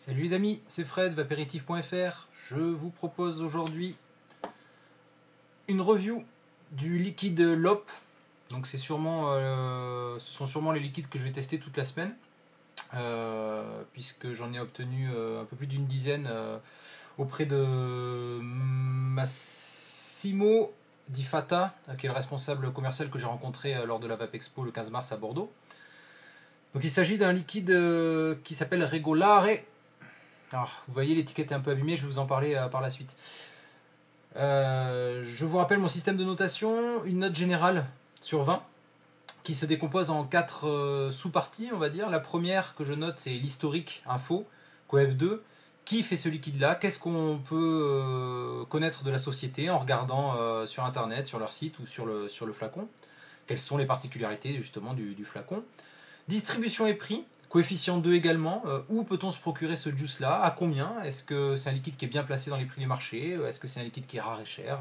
Salut les amis, c'est Fred, vapéritif.fr. Je vous propose aujourd'hui une review du liquide LOP. Donc ce sont sûrement les liquides que je vais tester toute la semaine, puisque j'en ai obtenu un peu plus d'une dizaine auprès de Massimo Di Fata, qui est le responsable commercial que j'ai rencontré lors de la Vapexpo le 15 mars à Bordeaux. Donc il s'agit d'un liquide qui s'appelle Regolare. Alors, vous voyez, l'étiquette est un peu abîmée, je vais vous en parler par la suite. Je vous rappelle mon système de notation, une note générale sur 20 qui se décompose en 4 sous-parties, on va dire. La première que je note, c'est l'historique info, COEF2. Qui fait ce liquide-là? Qu'est-ce qu'on peut connaître de la société en regardant sur Internet, sur leur site ou sur le flacon? Quelles sont les particularités justement du flacon? Distribution et prix. Coefficient 2 également, où peut-on se procurer ce juice là? À combien? Est-ce que c'est un liquide qui est bien placé dans les prix du marché? Est-ce que c'est un liquide qui est rare et cher?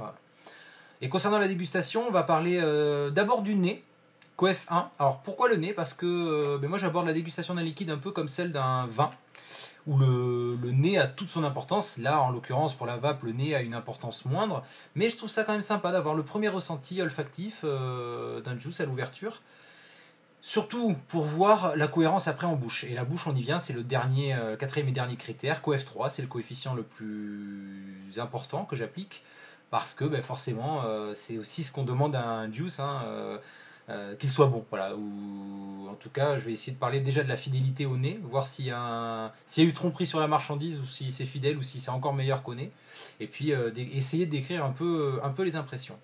Et concernant la dégustation, on va parler d'abord du nez, Coef 1. Alors pourquoi le nez? Parce que moi j'aborde la dégustation d'un liquide un peu comme celle d'un vin, où le nez a toute son importance. Là en l'occurrence pour la vape, le nez a une importance moindre, mais je trouve ça quand même sympa d'avoir le premier ressenti olfactif d'un juice à l'ouverture. Surtout pour voir la cohérence après en bouche. Et la bouche, on y vient, c'est le quatrième et dernier critère. COEF3, c'est le coefficient le plus important que j'applique. Parce que forcément, c'est aussi ce qu'on demande à un juice, qu'il soit bon. Voilà. Ou en tout cas, je vais essayer de parler déjà de la fidélité au nez, voir s'il y a eu tromperie sur la marchandise, ou si c'est fidèle, ou si c'est encore meilleur qu'au nez. Et puis, essayer de décrire un peu les impressions.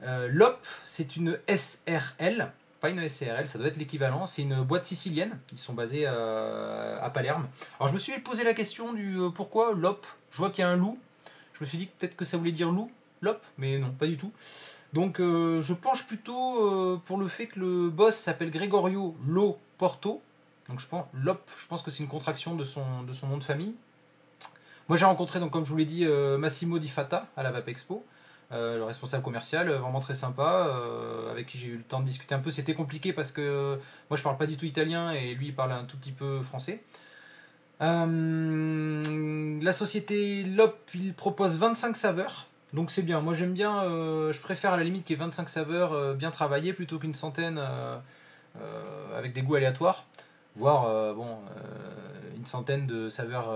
L'OP, c'est une SRL. Pas une SCRL, ça doit être l'équivalent. C'est une boîte sicilienne. Ils sont basés à Palerme. Alors je me suis posé la question du pourquoi LOP. Je vois qu'il y a un loup. Je me suis dit que peut-être que ça voulait dire loup, LOP, mais non, pas du tout. Donc je penche plutôt pour le fait que le boss s'appelle Gregorio Lo Porto. Donc je pense LOP, je pense que c'est une contraction de son nom de famille. Moi j'ai rencontré, donc comme je vous l'ai dit, Massimo Di Fata à la Vapexpo. Le responsable commercial, vraiment très sympa, avec qui j'ai eu le temps de discuter un peu. C'était compliqué parce que moi je parle pas du tout italien et lui il parle un tout petit peu français. La société LOP, il propose 25 saveurs, donc c'est bien. Moi j'aime bien, je préfère à la limite qu'il y ait 25 saveurs bien travaillées plutôt qu'une centaine avec des goûts aléatoires. Voire une centaine de saveurs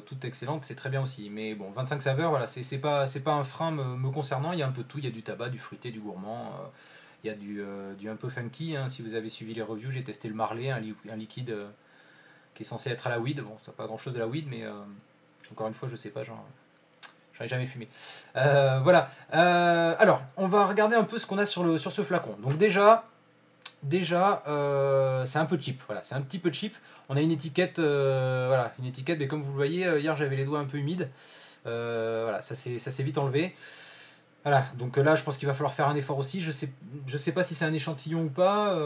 toutes excellentes, c'est très bien aussi. Mais bon, 25 saveurs, voilà, c'est pas un frein me concernant. Il y a un peu de tout, il y a du tabac, du fruité, du gourmand, il y a du un peu funky. Si vous avez suivi les reviews, j'ai testé le Marley, un liquide qui est censé être à la weed. Bon, ça n'a pas grand chose de la weed, mais encore une fois, je sais pas, j'en ai jamais fumé. Voilà. Alors, on va regarder un peu ce qu'on a sur ce flacon. Donc déjà, c'est un peu cheap. Voilà, c'est un petit peu cheap. On a une étiquette, mais comme vous le voyez, hier j'avais les doigts un peu humides. Voilà, ça s'est vite enlevé. Voilà, donc là je pense qu'il va falloir faire un effort aussi. Je sais pas si c'est un échantillon ou pas,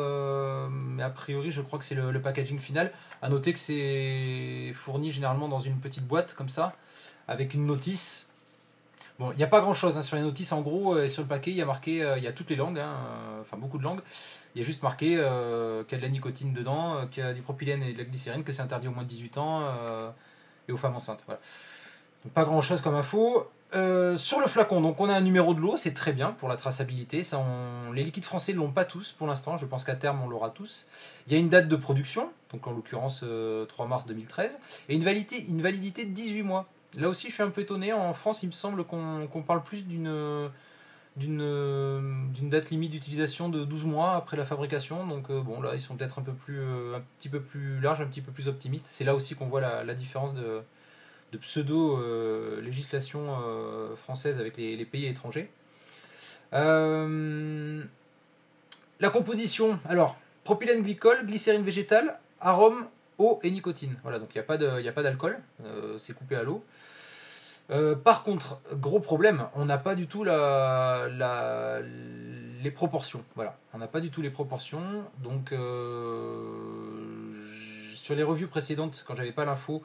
mais a priori je crois que c'est le packaging final. À noter que c'est fourni généralement dans une petite boîte comme ça, avec une notice. Bon, il n'y a pas grand chose sur les notices, en gros, et sur le paquet, il y a marqué, il y a toutes les langues, enfin beaucoup de langues. Il y a juste marqué qu'il y a de la nicotine dedans, qu'il y a du propylène et de la glycérine, que c'est interdit aux moins de 18 ans et aux femmes enceintes. Voilà. Donc, pas grand chose comme info. Sur le flacon, donc on a un numéro de lot, c'est très bien pour la traçabilité. Les liquides français ne l'ont pas tous pour l'instant, je pense qu'à terme on l'aura tous. Il y a une date de production, donc en l'occurrence 3 mars 2013, et une validité de 18 mois. Là aussi, je suis un peu étonné. En France, il me semble qu'on parle plus d'une date limite d'utilisation de 12 mois après la fabrication. Donc bon, là, ils sont peut-être un petit peu plus larges, un petit peu plus optimistes. C'est là aussi qu'on voit la différence de pseudo-législation française avec les pays étrangers. La composition, alors, propylène glycol, glycérine végétale, arôme, eau et nicotine. Voilà, donc il n'y a pas d'alcool, c'est coupé à l'eau. Par contre, gros problème, on n'a pas du tout les proportions. Voilà, on n'a pas du tout les proportions. Donc, sur les revues précédentes, quand j'avais pas l'info,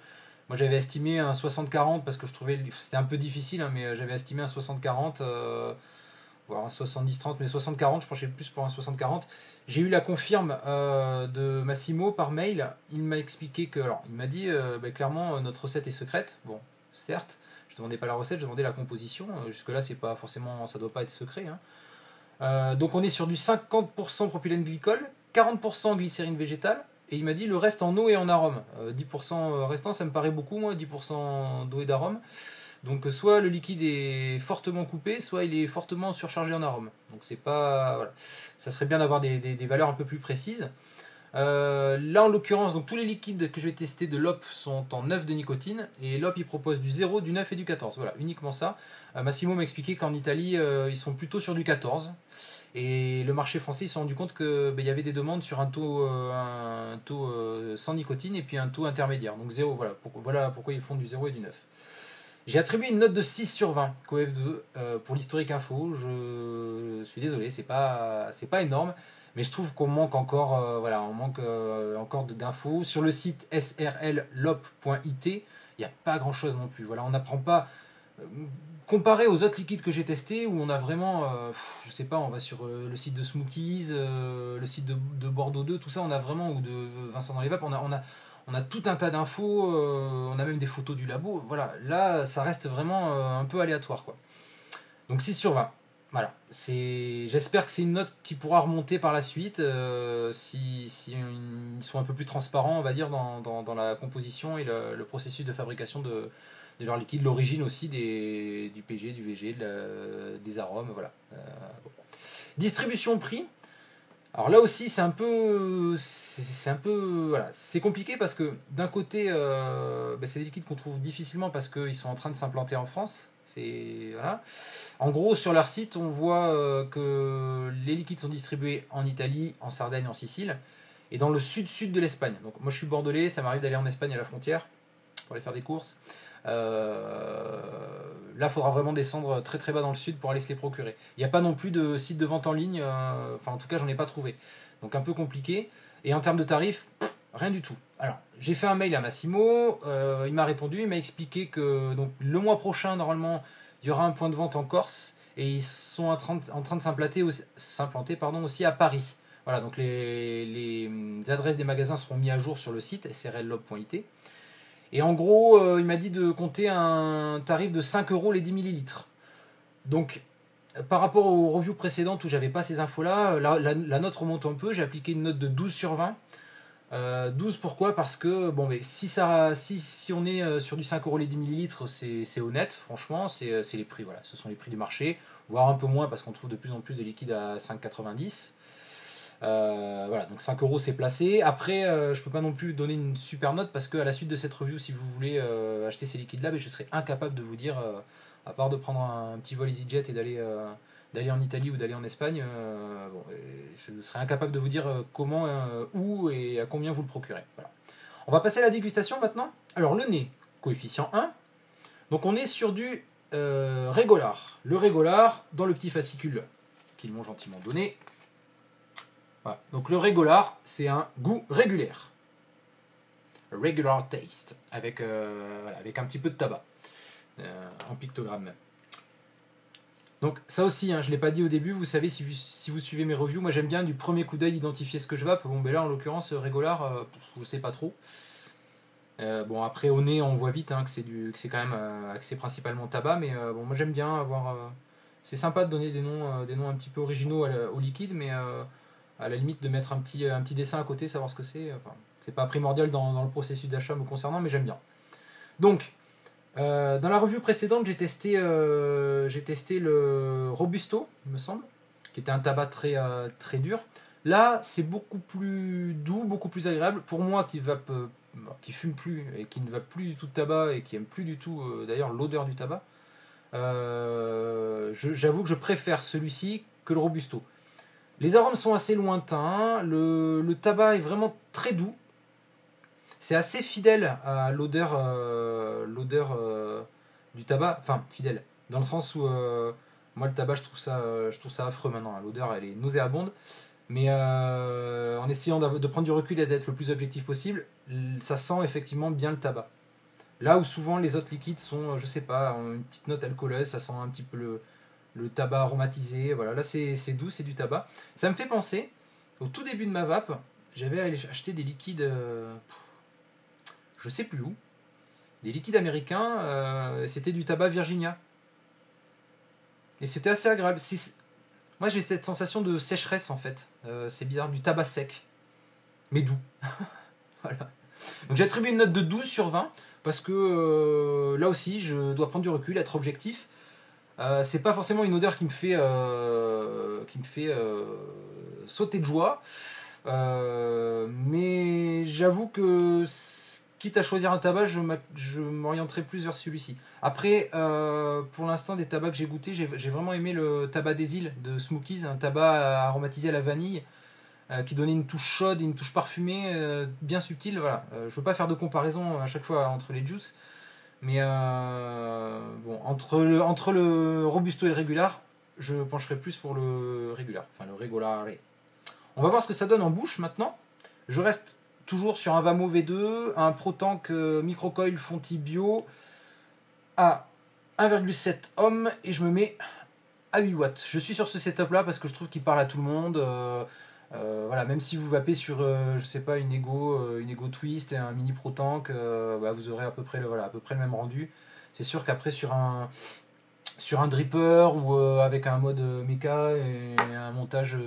moi j'avais estimé un 60-40 parce que je trouvais c'était un peu difficile, mais j'avais estimé un 60-40. voire un 70-30, mais 60-40, je penchais plus pour un 60-40. J'ai eu la confirme de Massimo par mail. Il m'a expliqué que, alors, il m'a dit clairement notre recette est secrète. Bon, certes, je demandais pas la recette, je demandais la composition. Jusque-là, c'est pas forcément, ça doit pas être secret, hein. Donc on est sur du 50% propylène glycol, 40% glycérine végétale, et il m'a dit le reste en eau et en arôme. 10% restant, ça me paraît beaucoup, moi, 10% d'eau et d'arôme. Donc soit le liquide est fortement coupé, soit il est fortement surchargé en arôme. Donc c'est pas, voilà. Ça serait bien d'avoir des valeurs un peu plus précises. Là en l'occurrence, donc tous les liquides que je vais tester de l'OP sont en 9 de nicotine, et l'OP il propose du 0, du 9 et du 14. Voilà, uniquement ça. Massimo m'a expliqué qu'en Italie ils sont plutôt sur du 14, et le marché français ils se sont rendu compte que il y avait des demandes sur un taux sans nicotine et puis un taux intermédiaire. Donc 0, voilà pourquoi ils font du 0 et du 9. J'ai attribué une note de 6 sur 20 COF2 pour l'historique info. Je suis désolé, c'est pas énorme, mais je trouve qu'on manque encore, on manque encore d'infos. Sur le site srllop.it, il n'y a pas grand chose non plus. Voilà, on n'apprend pas. Comparé aux autres liquides que j'ai testés, où on a vraiment, je sais pas, on va sur le site de Smokies, le site de Bordeaux 2, tout ça, on a vraiment, ou de Vincent dans les Vapes, on a tout un tas d'infos, on a même des photos du labo. Voilà, là, ça reste vraiment un peu aléatoire, quoi. Donc 6 sur 20. Voilà. J'espère que c'est une note qui pourra remonter par la suite, si ils sont un peu plus transparents, on va dire, dans la composition et le processus de fabrication de leur liquide, l'origine aussi du PG, du VG, des arômes, voilà. Bon. Distribution prix. Alors là aussi c'est un peu voilà, c'est compliqué parce que d'un côté c'est des liquides qu'on trouve difficilement parce qu'ils sont en train de s'implanter en France. Voilà. En gros sur leur site on voit que les liquides sont distribués en Italie, en Sardaigne, en Sicile et dans le sud de l'Espagne. Donc moi je suis bordelais, ça m'arrive d'aller en Espagne à la frontière pour aller faire des courses. Là, il faudra vraiment descendre très très bas dans le sud pour aller se les procurer. Il n'y a pas non plus de site de vente en ligne, enfin en tout cas j'en ai pas trouvé. Donc un peu compliqué. Et en termes de tarifs, rien du tout. Alors, j'ai fait un mail à Massimo, il m'a répondu, il m'a expliqué que donc, le mois prochain, normalement, il y aura un point de vente en Corse et ils sont en train de s'implanter aussi à Paris. Voilà, donc les adresses des magasins seront mises à jour sur le site srllop.it. Et en gros, il m'a dit de compter un tarif de 5 € les 10 millilitres. Donc, par rapport aux reviews précédentes où j'avais pas ces infos-là, la note remonte un peu. J'ai appliqué une note de 12 sur 20. 12 pourquoi? Parce que bon, mais si on est sur du 5 € les 10 millilitres, c'est honnête, franchement, c'est les prix, voilà, ce sont les prix du marché, voire un peu moins parce qu'on trouve de plus en plus de liquides à 5,90. Voilà, donc 5 € c'est placé. Après, je peux pas non plus donner une super note parce qu'à la suite de cette review, si vous voulez acheter ces liquides là, je serais incapable de vous dire, à part de prendre un petit vol EasyJet et d'aller en Italie ou d'aller en Espagne, je serais incapable de vous dire comment, où et à combien vous le procurez. Voilà. On va passer à la dégustation maintenant. Alors le nez, coefficient 1. Donc on est sur du Régolar. Le Régolar dans le petit fascicule qu'ils m'ont gentiment donné. Voilà. Donc le Régolar, c'est un goût régulier. Regular taste, avec un petit peu de tabac, en pictogramme. Donc ça aussi, hein, je ne l'ai pas dit au début, vous savez, si vous suivez mes reviews, moi j'aime bien du premier coup d'œil identifier ce que je vape. Bon, ben là en l'occurrence, Régolar, je ne sais pas trop. Bon, après au nez, on voit vite hein, que c'est quand même axé principalement tabac, mais bon, moi j'aime bien avoir... c'est sympa de donner des noms un petit peu originaux au liquide, mais à la limite de mettre un petit dessin à côté, savoir ce que c'est. Enfin, c'est pas primordial dans le processus d'achat me concernant, mais j'aime bien. Donc, dans la review précédente, j'ai testé le Robusto, il me semble, qui était un tabac très, très dur. Là, c'est beaucoup plus doux, beaucoup plus agréable. Pour moi qui fume plus et qui ne vape plus du tout de tabac et qui aime plus du tout d'ailleurs l'odeur du tabac, j'avoue que je préfère celui-ci que le Robusto. Les arômes sont assez lointains, le tabac est vraiment très doux. C'est assez fidèle à l'odeur du tabac, enfin fidèle, dans le sens où moi le tabac je trouve ça affreux maintenant, l'odeur elle est nauséabonde, mais en essayant de prendre du recul et d'être le plus objectif possible, ça sent effectivement bien le tabac. Là où souvent les autres liquides sont, je sais pas, une petite note alcooleuse, ça sent un petit peu le tabac aromatisé, voilà, là c'est doux, c'est du tabac. Ça me fait penser, au tout début de ma vape, j'avais acheté des liquides, je sais plus où, des liquides américains, c'était du tabac Virginia. Et c'était assez agréable. Moi j'ai cette sensation de sécheresse en fait, c'est bizarre, du tabac sec, mais doux. Voilà. Donc j'attribue une note de 12 sur 20, parce que là aussi je dois prendre du recul, être objectif. C'est pas forcément une odeur qui me fait, sauter de joie. Mais j'avoue que quitte à choisir un tabac, je m'orienterai plus vers celui-ci. Après, pour l'instant, des tabacs que j'ai goûté, j'ai vraiment aimé le tabac des îles de Smokies, un tabac aromatisé à la vanille qui donnait une touche chaude, une touche parfumée bien subtile. Voilà. Je ne veux pas faire de comparaison à chaque fois entre les juices, mais bon, entre le Robusto et le Régular, je pencherai plus pour le Régular, enfin le Regolare. On va voir ce que ça donne en bouche maintenant. Je reste toujours sur un Vamo V2, un ProTank Microcoil Fonti Bio à 1,7 ohms et je me mets à 8 watts. Je suis sur ce setup là parce que je trouve qu'il parle à tout le monde. Voilà, même si vous vapez sur, je sais pas, une Ego Twist et un mini ProTank, bah, vous aurez à peu près, voilà, à peu près le même rendu. C'est sûr qu'après sur un dripper ou avec un mode méca et un montage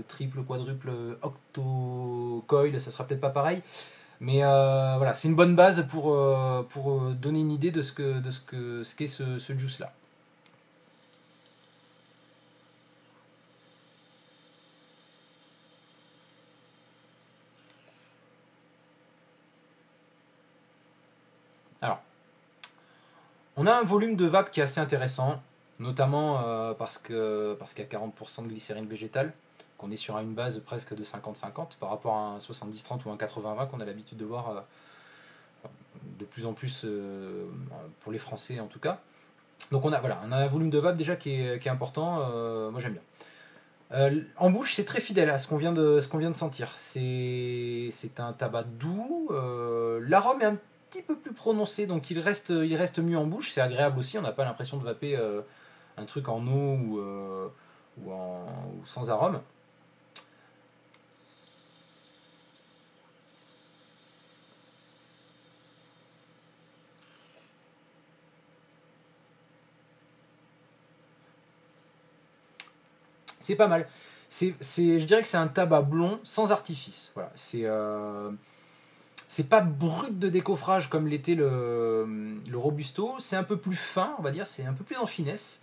triple, quadruple, octo coil, ça sera peut-être pas pareil. Mais voilà, c'est une bonne base pour donner une idée de ce qu'est ce juice là. Alors, on a un volume de vape qui est assez intéressant, notamment parce qu'il y a 40% de glycérine végétale, qu'on est sur une base presque de 50-50 par rapport à un 70-30 ou un 80-20 qu'on a l'habitude de voir de plus en plus pour les Français en tout cas. Donc on a un volume de vape déjà qui est important, moi j'aime bien. En bouche, c'est très fidèle à ce qu'on vient de sentir. C'est un tabac doux. L'arôme est un petit peu plus prononcé, donc il reste mieux en bouche. C'est agréable aussi. On n'a pas l'impression de vaper un truc en eau ou sans arôme. C'est pas mal. Je dirais que c'est un tabac blond sans artifice. Voilà, c'est pas brut de décoffrage comme l'était le Robusto. C'est un peu plus fin, on va dire. C'est un peu plus en finesse.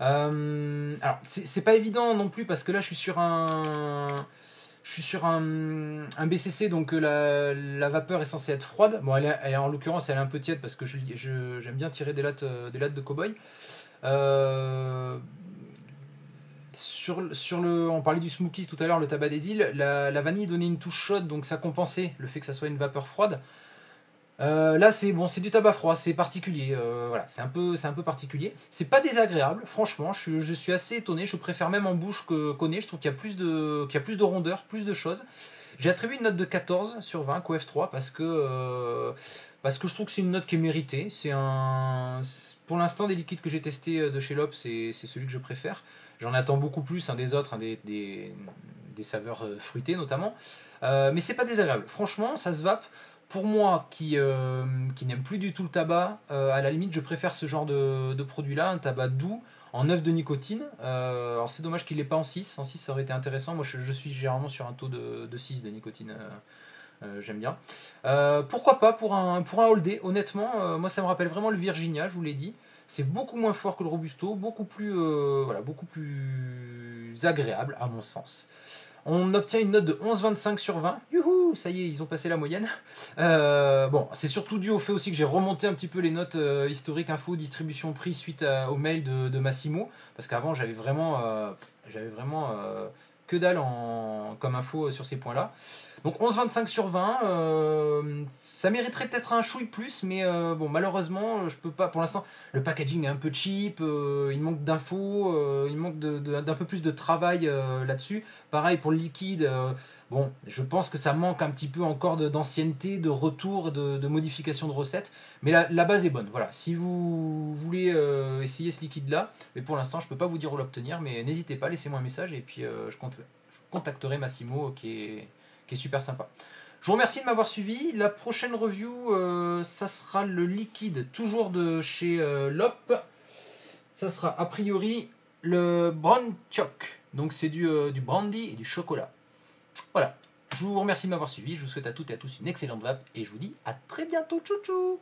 Alors, c'est pas évident non plus parce que là, je suis sur un BCC, donc la vapeur est censée être froide. Bon, en l'occurrence, elle est un peu tiède parce que j'aime bien tirer des lattes de cow-boy. On parlait du Smokies tout à l'heure, le tabac des îles, la vanille donnait une touche chaude, donc ça compensait le fait que ça soit une vapeur froide. Là c'est du tabac froid, c'est particulier, voilà, c'est un peu particulier. C'est pas désagréable, franchement, je suis assez étonné, je préfère même en bouche qu'au nez, je trouve qu'il y a plus de rondeur, plus de choses. J'ai attribué une note de 14 sur 20 Coef 3 parce que je trouve que c'est une note qui est méritée. Pour l'instant, des liquides que j'ai testés de chez Lop, c'est celui que je préfère. J'en attends beaucoup plus des autres, des saveurs fruitées notamment. Mais c'est pas désagréable. Franchement, ça se vape. Pour moi, qui n'aime plus du tout le tabac, à la limite, je préfère ce genre de produit-là, un tabac doux, en 9 de nicotine. Alors c'est dommage qu'il n'ait pas en 6. En 6, ça aurait été intéressant. Moi, je suis généralement sur un taux de 6 de nicotine. J'aime bien. Pourquoi pas pour un all day, honnêtement, moi ça me rappelle vraiment le Virginia, je vous l'ai dit. C'est beaucoup moins fort que le Robusto, beaucoup plus agréable à mon sens. On obtient une note de 11,25 sur 20. Youhou, ça y est, ils ont passé la moyenne. Bon, c'est surtout dû au fait aussi que j'ai remonté un petit peu les notes historiques, info, distribution, prix suite au mail de Massimo. Parce qu'avant, j'avais vraiment que dalle comme info sur ces points-là. Donc 11,25 sur 20, ça mériterait peut-être un chouille plus, mais bon, malheureusement, je peux pas. Pour l'instant, le packaging est un peu cheap, il manque d'infos, il manque d'un peu plus de travail là-dessus. Pareil pour le liquide, Bon, je pense que ça manque un petit peu encore d'ancienneté, de retour, de modification de recettes, mais la base est bonne. Voilà, si vous voulez essayer ce liquide-là, mais pour l'instant je peux pas vous dire où l'obtenir, mais n'hésitez pas, laissez-moi un message et puis je contacterai Massimo qui est super sympa. Je vous remercie de m'avoir suivi. La prochaine review, ça sera le liquide, toujours de chez Lop. Ça sera a priori le Brown Choc. Donc c'est du brandy et du chocolat. Voilà. Je vous remercie de m'avoir suivi. Je vous souhaite à toutes et à tous une excellente vape et je vous dis à très bientôt. Tchou tchou.